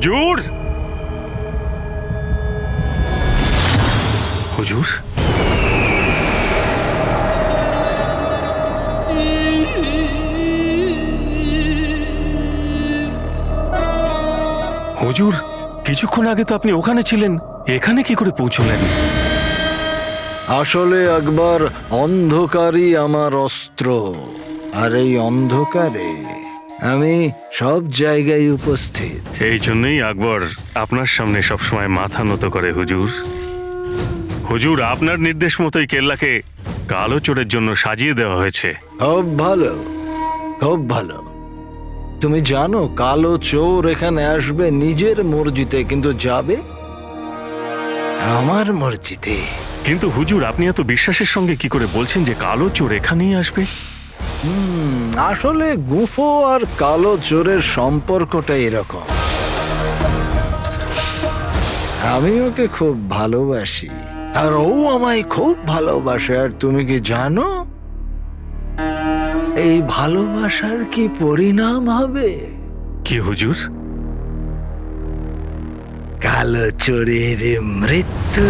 হুজুর, হুজুর, হুজুর, কিছুক্ষণ আগে তো আপনি ওখানে ছিলেন, এখানে কি করে পৌঁছলেন? আসলে একবার অন্ধকারই আমার অস্ত্র, আর এই অন্ধকারে আমি সব জায়গায় উপস্থিত। এই জন্যই আকবর আপনার সামনে সবসময় মাথা নত করে হুজুর। হুজুর, আপনার নির্দেশ মতোই কেল্লাকে কালো চোরের জন্য সাজিয়ে দেওয়া হয়েছে। খুব ভালো, খুব ভালো। তুমি জানো কালো চোর এখানে আসবে নিজের মর্জিতে, কিন্তু যাবে আমার মর্জিতে। কিন্তু হুজুর, আপনি এত বিশ্বাসের সঙ্গে কি করে বলছেন যে কালো চোর এখানেই আসবে? আসলে গুফো আর কালো চোরের সম্পর্কটা এরকম। আমি ওকে খুব ভালোবাসি আর ও আমায় খুব ভালোবাসে। আর তুমি কি জানো এই ভালোবাসার কি পরিণাম হবে? কি হুজুর? কালো চোরের মৃত্যু।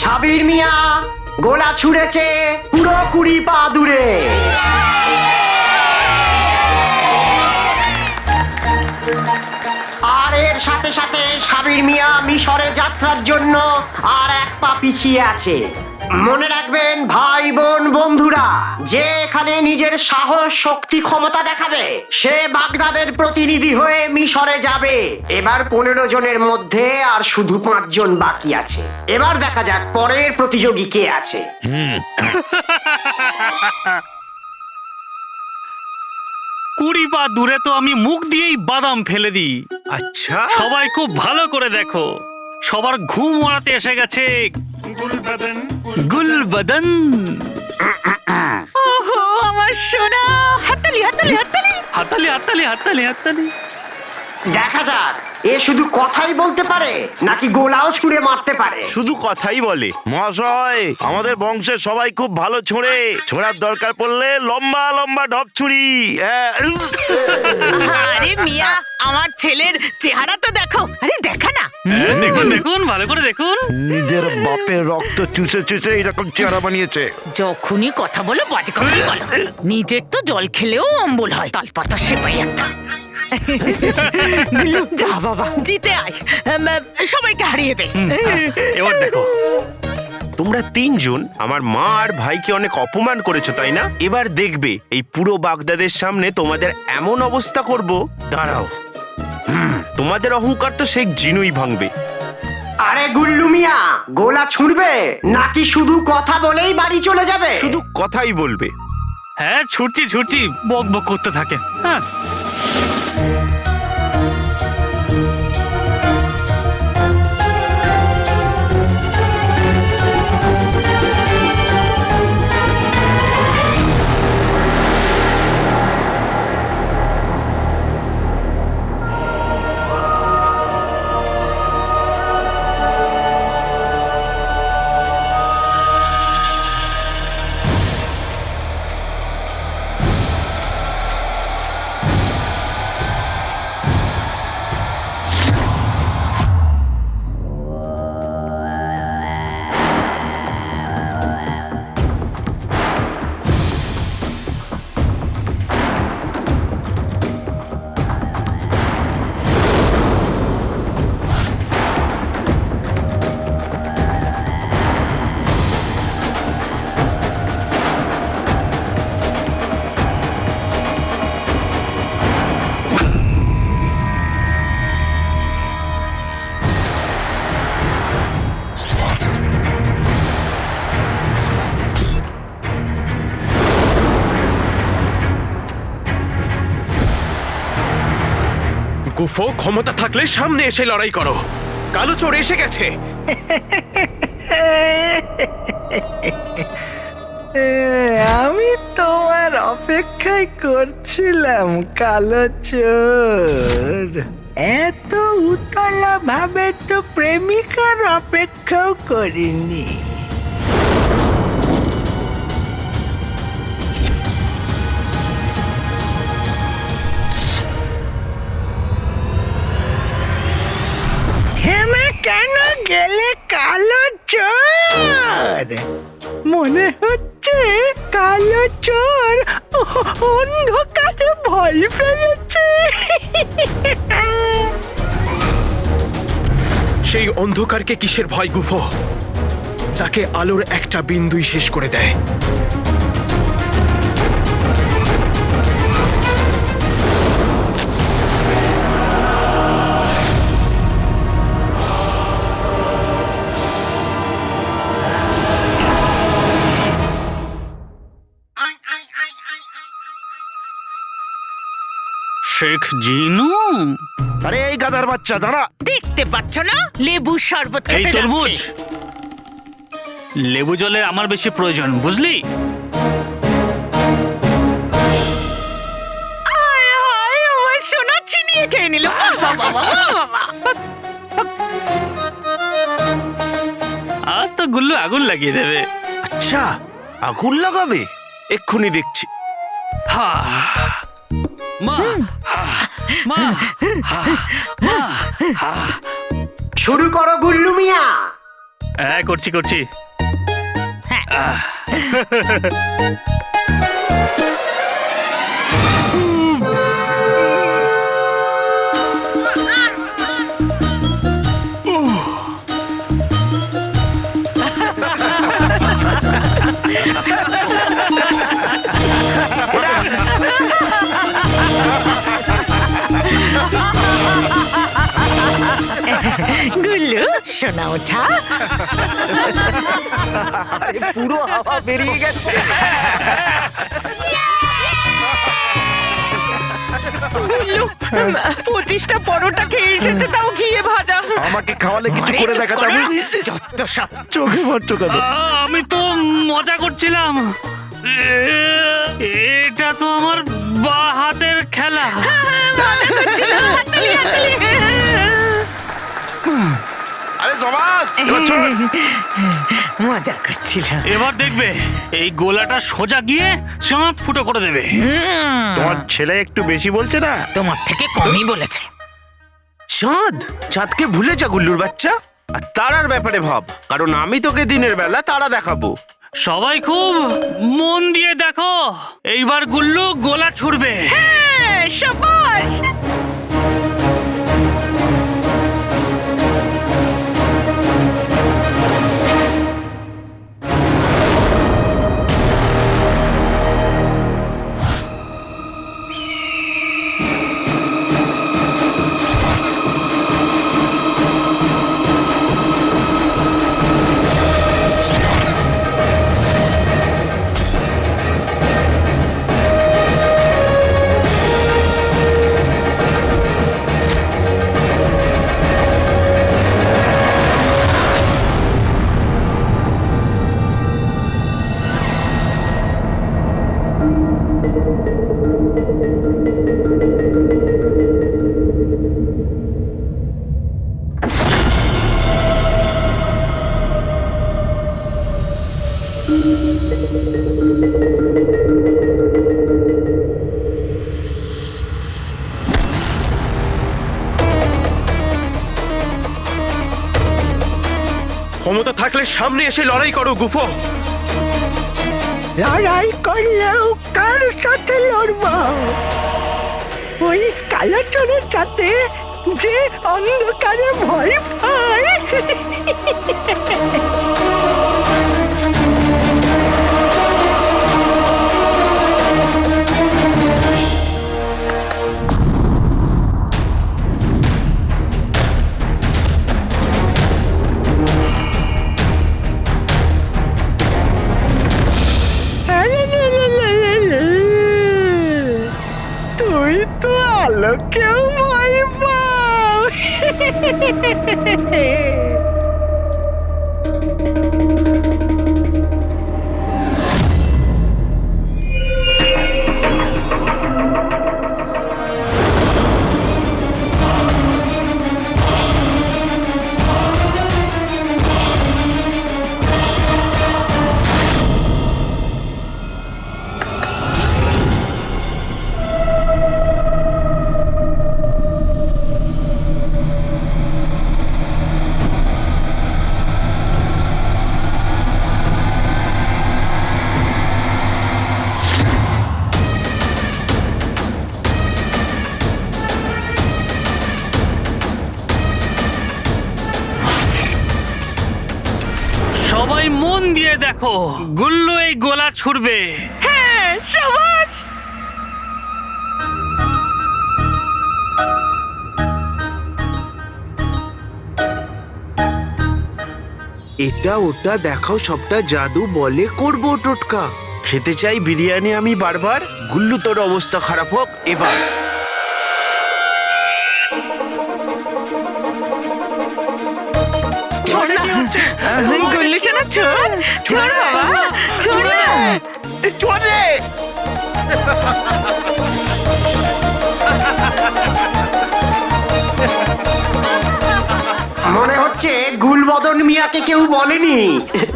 সাবির মিয়া গোলা ছুঁড়েছে পুরো 20 পা দূরে। আর এর সাথে সাথে সাবির মিয়া মিশরে যাত্রার জন্য আর 1 পা পিছিয়ে আছে। মনে রাখবেন ভাই বোন বন্ধুরা, যে এখানে নিজের সাহস শক্তি ক্ষমতা দেখাবে সে বাগদাদের প্রতিনিধি হয়ে মিশরে যাবে। এবার 15 জনের মধ্যে আর শুধু 5 জন বাকি আছে। এবার দেখা যাক পরের প্রতিযোগী কে আছে। 20 পা দূরে তো আমি মুখ দিয়েই বাদাম ফেলে দিই। আচ্ছা, সবাই খুব ভালো করে দেখো, সবার ঘুম ওড়াতে এসে গেছে গুলবদন। ওহো আমার সোনা, হাততালি হাততালি হাততালি। হাততালি হাততালি হাততালি হাততালি। দেখা যাক এ শুধু কথাই বলতে পারে নাকি গোলাও ছুঁড়ে মারতে পারে। শুধু কথাই বলে। মহাশয়, আমাদের বংশের সবাই খুব ভালো ছোঁড়ে। ছোড়ার দরকার পড়লে লম্বা লম্বা ঢপ ছুরি। আরে মিয়া, আমার ছেলের চেহারা তো দেখো। আরে দেখা না। দেখুন দেখুন, ভালো করে দেখুন। নিজের বাপের রক্ত চুষে চুষে এরকম চেহারা বানিয়েছে। যখনই কথা বলো বাজে কথাই বলো। নিজের তো জল খেলেও অম্বল হয়, তালপাতা সেপাই একটা। যা বাবা, জিতে আয়, সবাইকে হারিয়ে দে। এবার দেখো, তোমরা 3 জন আমার মা আর ভাইকে অনেক অপমান করেছো, তাই না? এবার দেখবে এই পুরো বাগদাদের সামনে তোমাদের এমন অবস্থা করব, দাঁড়াও। তোমাদের অহংকার তো শেখ জিনুই ভাঙবে। আরে গুল্লু মিয়া, গোলা ছুঁড়বে নাকি শুধু কথা বলেই বাড়ি চলে যাবে? শুধু কথাই বলবে। হ্যাঁ ছুটছি ছুটছি, বক বক করতে থাকে। হ্যাঁ গুফো, ক্ষমতা থাকলে সামনে এসে লড়াই করো। কালো চোর এসে গেছে। আমি তোমার অপেক্ষায় করছিলাম, কালো চোর। এত উতলা ভাবে তো প্রেমিকার অপেক্ষাও করিনি। থেমে কেন গেলে, কালো চোর? মনে হচ্ছে কালো চোর অন্ধকারে ভয় পেয়েছে। সেই অন্ধকারকে কিসের ভয় গুফো, যাকে আলোর একটা বিন্দুই শেষ করে দেয়? শেখ জিনু, আরে এই গাধার বাচ্চা দাঁড়া। দেখতে পাচ্ছ না লেবু শরবত এই খেতে তরমুজ, যাচ্ছে। লেবু জলের আমার বেশি প্রয়োজন, বুঝলি? আয় হায়, আমার সোনা ছিনিয়ে খেয়ে নিল। বাবা, বাবা, বাবা। আজ তো গুল্লু আগুন লাগিয়ে দেবে। আচ্ছা, আগুন লাগাবে? এক্ষুনি দেখছি। হা মা, হা, মা, হা, মা, হা। শুরু করো গুল্লু মিয়া। করছি করছি। গুল্লু সোনা ওঠা। পুরো হাওয়া বেরিয়ে গেছে। গুল্লু 25টা পরোটা খেয়ে এসেছে, তাও ঘিয়ে ভাজা। আমাকে খাওয়ালে কিছু করে দেখাতে হবে। যত সব। চোখে ভরছো কেন? আমি তো মজা করছিলাম। এটা তো আমার বা হাতের খেলা। আরে জবাব এবার ছোড়। মজা করছিলাম। এবার দেখবে এই গোলাটা সোজা গিয়ে চাঁদ ফুটো করে দেবে। তোমার ছেলে একটু বেশি বলছে না? তোমার থেকে কমই বলেছে। চাঁদ? চাঁদকে ভুলে যা গুল্লুর বাচ্চা। আর তারার ব্যাপারে ভাব, কারণ আমি তোকে দিনের বেলা তারা দেখাবো। সবাই খুব মন দিয়ে দেখো, এইবার গুল্লু গোলা ছুড়বে। হ্যাঁ, সাবাস। ক্ষমতা থাকলে সামনে এসে লড়াই করো গুফো। লড়াই করলেও কার সাথে লড়ব? ওই কালো চোরের সাথে যে অন্ধকারে ভয় পায়। তুই তো আলোকেও ভয় পাও। দেখো, গুল্লু এই গোলা ছুড়বে। হ্যাঁ, সাবাস। এটা ওটা দেখাও, সবটা জাদু বলে করবো টোটকা। খেতে চাই বিরিয়ানি আমি বারবার। গুল্লু তোর অবস্থা খারাপ হোক এবার। ছোড় না। গুল্লু সোনা, ছোড় ছোড় বাবা, ছোড় না। চলে মনে হচ্ছে গুলবদন মিয়াকে কেউ বলেনি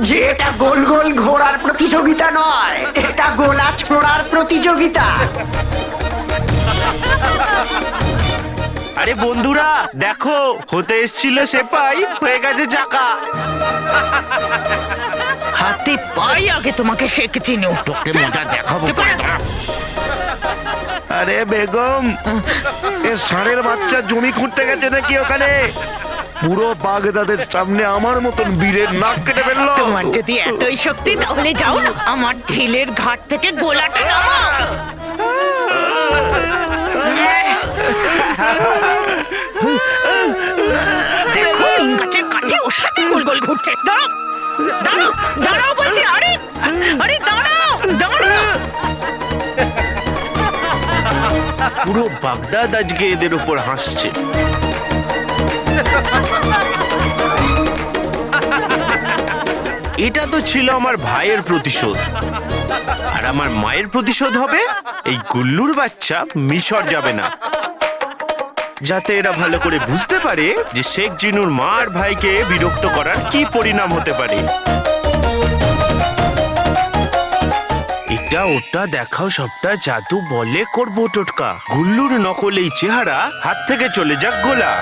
যে এটা গোল গোল ঘোড়ার প্রতিযোগিতা নয়, এটা গোলা ছোড়ার প্রতিযোগিতা। আরে বন্ধুরা দেখো, হতে এসছিল সেপাই, হয়ে গেছে চাকা। হাতে পাই আগে তোমাকে শেখেছি নু। তোকে মজা দেখাবো। চুপ করে দাঁড়া। আরে বেগম, এ ষাঁড়ের বাচ্চা জমি খুঁড়তে গেছে নাকি ওখানে? পুরো বাগদাদের সামনে আমার মতন বীরের নাক কেটে ফেললো। তোমার যদি এতই শক্তি তাহলে যাও না, আমার ঝিলের ঘাট থেকে গোলাটা নামাও। দেখো, নিম গাছের কাঠে ওর সাথে গোল গোল ঘুরছে। দাঁড়াও, দাঁড়াও, দাঁড়াও বলছি। আরে আরে দাঁড়াও, দাঁড়াও। পুরো বাগদাদ আজকে এদের উপর হাসছে। এটা তো ছিল আমার ভাইয়ের প্রতিশোধ, আর আমার মায়ের প্রতিশোধ হবে এই গুল্লুর বাচ্চা মিশর যাবে না, যাতে এরা ভালো করে বুঝতে পারে যে শেখ জিনুর মা আর ভাইকে বিরক্ত করার কি পরিণাম হতে পারে। এটা ওটা দেখাও, সবটা জাদু বলে করবো টোটকা। গুল্লুর নকল এই চেহারা হাত থেকে চলে যাক গোলা।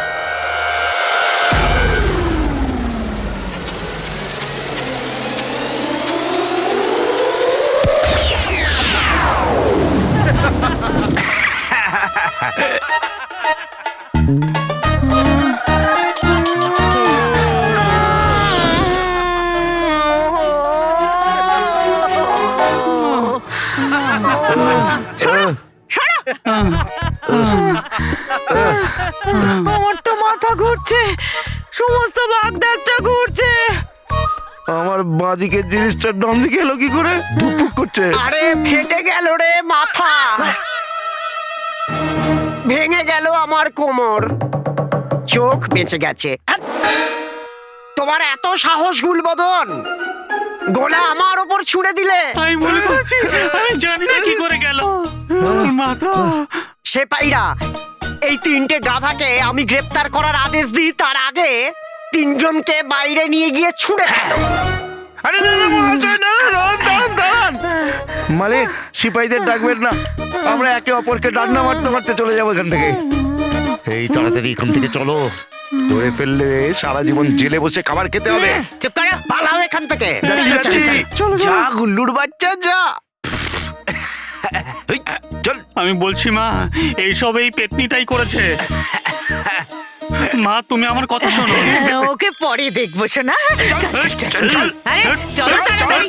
আমার তো মাথা ঘুরছে, সমস্ত বাগদাদটা ঘুরছে। আমার বাঁদিকের জিনিসটা ডান দিকে এলো কি করে? ধুকপুক করছে। আরে ফেটে গেল রে মাথা, ভেঙে গেল আমার কোমর, চোখ বেঁচে গেছে। তোমার এত সাহস গুলবদন, গোলা আমার ওপর ছুড়ে দিলে। আমি বলে করছি, আমি জানি না কি করে গেল মাথা। সেপাইরা, এই তিনটে গাধাকে আমি গ্রেপ্তার করার আদেশ দিই, তার আগে তিনজনকে বাইরে নিয়ে গিয়ে ছুড়ে ফেলো। আরে না, না, মহাশয়, না, না, দাঁড়ান, দাঁড়ান। মালিক, সিপাহীদের ডাকবেন না, আমরা একে অপরকে ডান্না মারতে মারতে চলে যাবো এখান থেকে। এই তাড়াতাড়ি এখান থেকে চলো, ধরে ফেললে সারা জীবন জেলে বসে খাবার খেতে হবে। চুপ করো। পালাও এখান থেকে। যাচ্ছি, যাচ্ছি। যা গুল্লুর বাচ্চা যা। এই, চল। আমি বলছি মা, এইসব এই পেতনিটাই করেছে। মা, তুমি আমার কথা শোনো। ওকে পরে দেখবো শোনা। চল, চল, চল। আরে চলো তাড়াতাড়ি।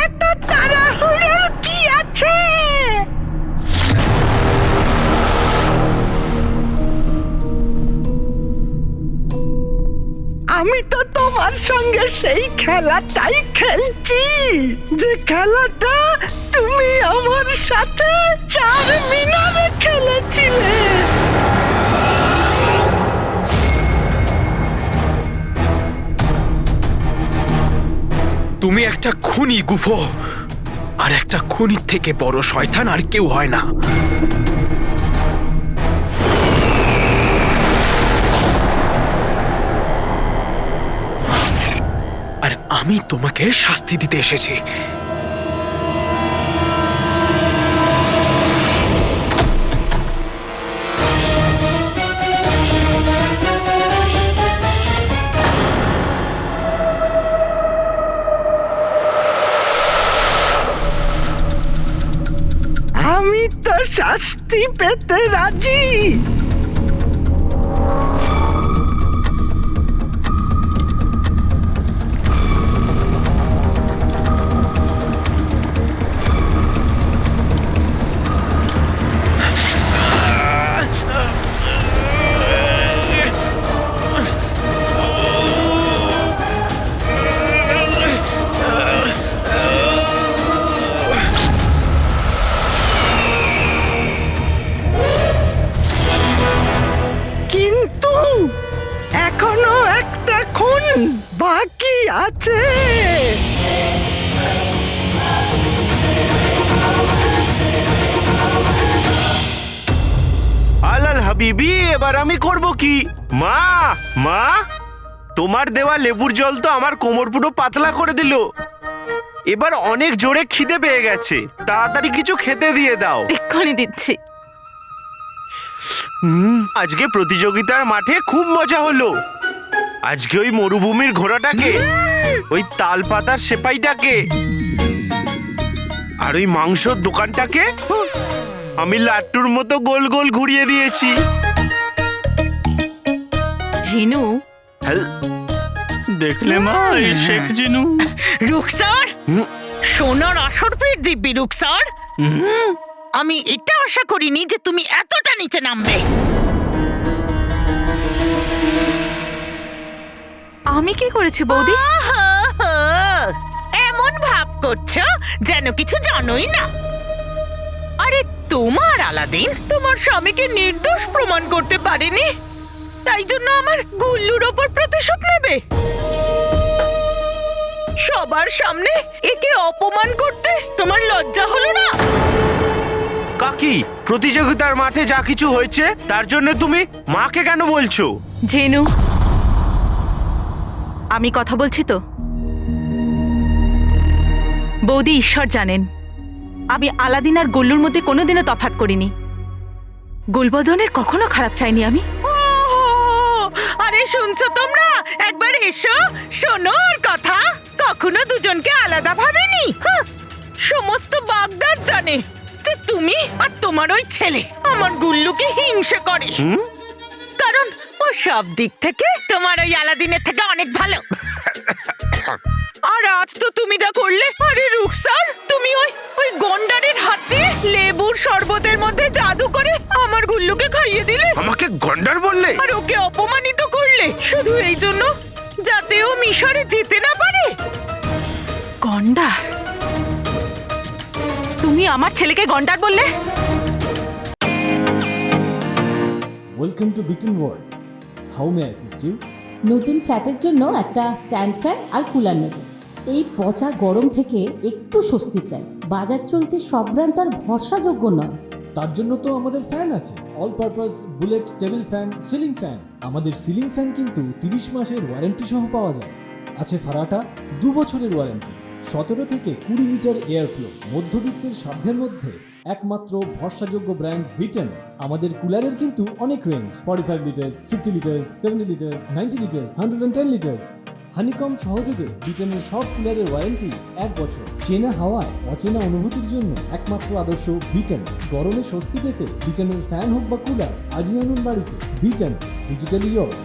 এত তাড়াহুড়োর কি আছে? আমি তো তোমার সঙ্গে সেই খেলাটাই খেলছি, যে খেলাটা তুমি আমার সাথে 4 মিনারে খেলেছিলে। তুমি একটা খুনি গুফো, আর একটা খুনির থেকে বড় শয়তান আর কেউ হয় না। আর আমি তোমাকে শাস্তি দিতে এসেছি। আমি তো শাস্তি শাস্তি পেতে রাজি। কিন্তু এখনো একটা খুন বাকি আছে। আলাল হাবিবি, এবার আমি করব কি? মা, মা, তোমার দেওয়া লেবুর জল তো আমার কোমর পুরো পাতলা করে দিল। এবার অনেক জোরে খিদে পেয়ে গেছে, তাড়াতাড়ি কিছু খেতে দিয়ে দাও। এক্ষুনি দিচ্ছি। আজকে প্রতিযোগিতার মাঠে খুব মজা হলো। আজকে ওই মরুভূমির ঘোড়াটাকে, ওই তাল পাতার সেপাইটাকে, আর ওই মাংসর দোকানটাকে আমি লাট্টুর মতো গোল গোল ঘুরিয়ে দিয়েছি। ঝিনু, দেখলে মা এই শেখ জিনু। রুকসার, সোনার আসর পেট দিব্যি রুকসার। আমি এটা আশা করিনি যে তুমি এতটা নিচে নামবে। আমি কি করেছি বৌদি? এমন ভাব করছো যেন কিছু জানোই না। আরে তোমার আলাদিন তোমার স্বামীকে নির্দোষ প্রমাণ করতে পারেনি, তাই জন্য আমার গুল্লুর ওপর প্রতিশোধ নেবে। সবার সামনে একে অপমান করতে তোমার লজ্জা হলো না? কাকি, প্রতিযোগিতার মাঠে যা কিছু হয়েছে তার জন্য তুমি মাকে কেন বলছো? জেনু, আমি কথা বলছি তো। বৌদি, ঈশ্বর জানেন আমি আলাদিন আর গুল্লুর মধ্যে কোনোদিনও তফাৎ করিনি। গুলবদনের কখনো খারাপ চাইনি আমি। আরে শুনছো তোমরা? একবার এসো, শোনো ওর কথা। কখনো দুজনকে আলাদা ভাবেনি। সমস্ত বাগদাদ জানে যে তুমি আর তোমার ওই ছেলে আমার গুল্লুকে হিংসে করে, কারণ ও সব দিক থেকে তোমার ওই আলাদিনের থেকে অনেক ভালো। আর আজ তো তুমি যা করলে। আরে রুকসার, তুমি ওই গন্ডারের হাতে লেবুর শরবতের মধ্যে জাদু করে আমার গুল্লুকে খাইয়ে দিলে। আমাকে গন্ডার বললে? আর ওকে অপমানিত করলে শুধু এই জন্য যাতে ও মিশরে যেতে না পারে। গন্ডার? তুমি আমার ছেলেকে গন্ডার বললে? ওয়েলকাম টু বিটন world. How may I assist you? নতুন ফ্ল্যাটের জন্য একটা স্ট্যান্ড ফ্যান আর কুলার নেব। এই পচা গরম থেকে একটু স্বস্তি চাই। বাজার চলতে সব ব্র্যান্ড আর ভরসাযোগ্য নয়। তার জন্য তো আমাদের ফ্যান আছে, all purpose bullet table fan, ceiling fan. আমাদের সিলিং ফ্যান কিন্তু 30 মাসের ওয়ারেন্টি সহ পাওয়া যায়। আছে ফারাটা 2 বছরের ওয়ারেন্টি, 17 থেকে 20 মিটার এয়ার ফ্লো। মধ্যবিত্তের সাধ্যের মধ্যে একমাত্র ভরসাযোগ্য ব্র্যান্ড বিটন। আমাদের কুলারের কিন্তু অনেক range, 45 litres, 50 litres, 70 litres, 90 litres, 110 litres. Honeycomb সহযোগে বিটনের সব কুলারের ওয়ারেন্টি 1 বছর। চেনা হাওয়ায় অচেনা অনুভূতির জন্য একমাত্র আদর্শ বিটন। গরমে স্বস্তি পেতে বিটনের ফ্যান হোক বা কুলার, আজই আনুন বাড়িতে। Vuitton, digitally years.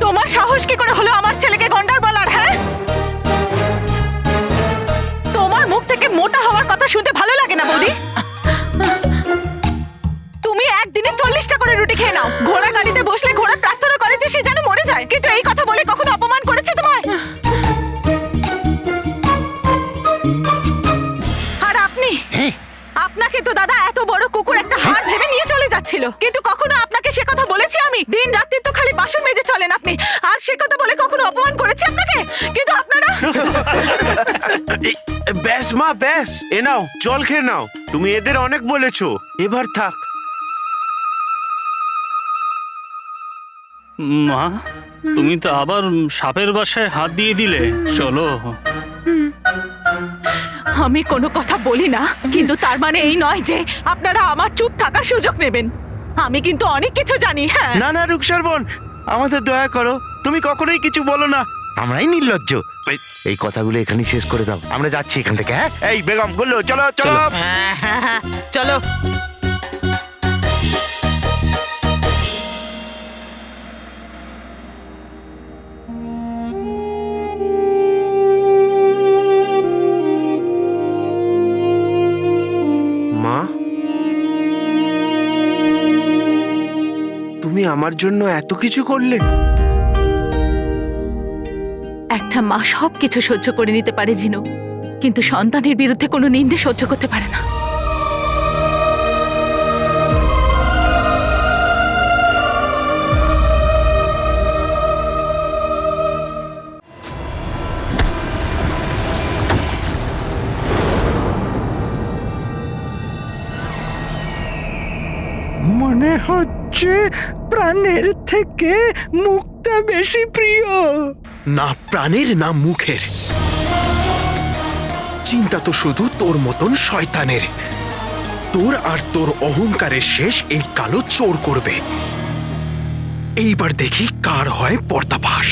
তোমার সাহস কি করে হলো আমার ছেলেকে গন্ডার বলার? হ্যাঁ, তোমার মুখ থেকে মোটা হওয়ার কথা শুনতে ভালো লাগে না বৌদি? তুমি একদিনে 40টা করে রুটি খেয়ে নাও। ঘোড়া গাড়িতে বসলে ঘোড়া প্রার্থনা করে যে সে যেন মরে যায়, কিন্তু এই কথা বলে কখনো অপমান করেছে তোমায়? আর আপনি, আপনাকে তো দাদা এত বড় কুকুর একটা হাড় ভেবে নিয়ে চলে যাচ্ছিল, কিন্তু কখনো আপনাকে সে কথা বলেছি আমি? দিন রাত্রি তো খালি বাসন মেজে চলেন আপনি, আর সে কথা বলে কখনো অপমান করেছি আপনাকে? কিন্তু আপনারা ব্যাস মা, ব্যাস, এ নাও জল খেয়ে নাও। তুমি এদের অনেক বলেছো, এবার থাক। মা, তুমি তো আবার সাপের বাসায় হাত দিয়ে দিলে। চলো। আমি কোনো কথা বলি না, কিন্তু তার মানে এই নয় যে আপনারা আমার চুপ থাকার সুযোগ নেবেন। আমি কিন্তু অনেক কিছু জানি। হ্যাঁ না না রুকসার বোন, আমাদের দয়া করো, তুমি কখনোই কিছু বলো না। আমরাই নির্লজ্জ। এই কথাগুলো এখানেই শেষ করে দাও, আমরা যাচ্ছি এখান থেকে। হ্যাঁ, এই বেগম গুল্লু, চলো চলো। চলো। মা, তুমি আমার জন্য এত কিছু করলে? একটা মা সব কিছু সহ্য করে নিতে পারে জিনু, কিন্তু সন্তানের বিরুদ্ধে কোনো নিন্দে সহ্য করতে পারে না। মনে হচ্ছে প্রাণের থেকে মুখটা বেশি প্রিয়। না প্রাণের না মুখের। চিন্তা তো শুধু তোর মতন শয়তানের। তোর আর তোর অহংকারের শেষ এই কালো চোর করবে। এইবার দেখি কার হয় পর্দাফাশ।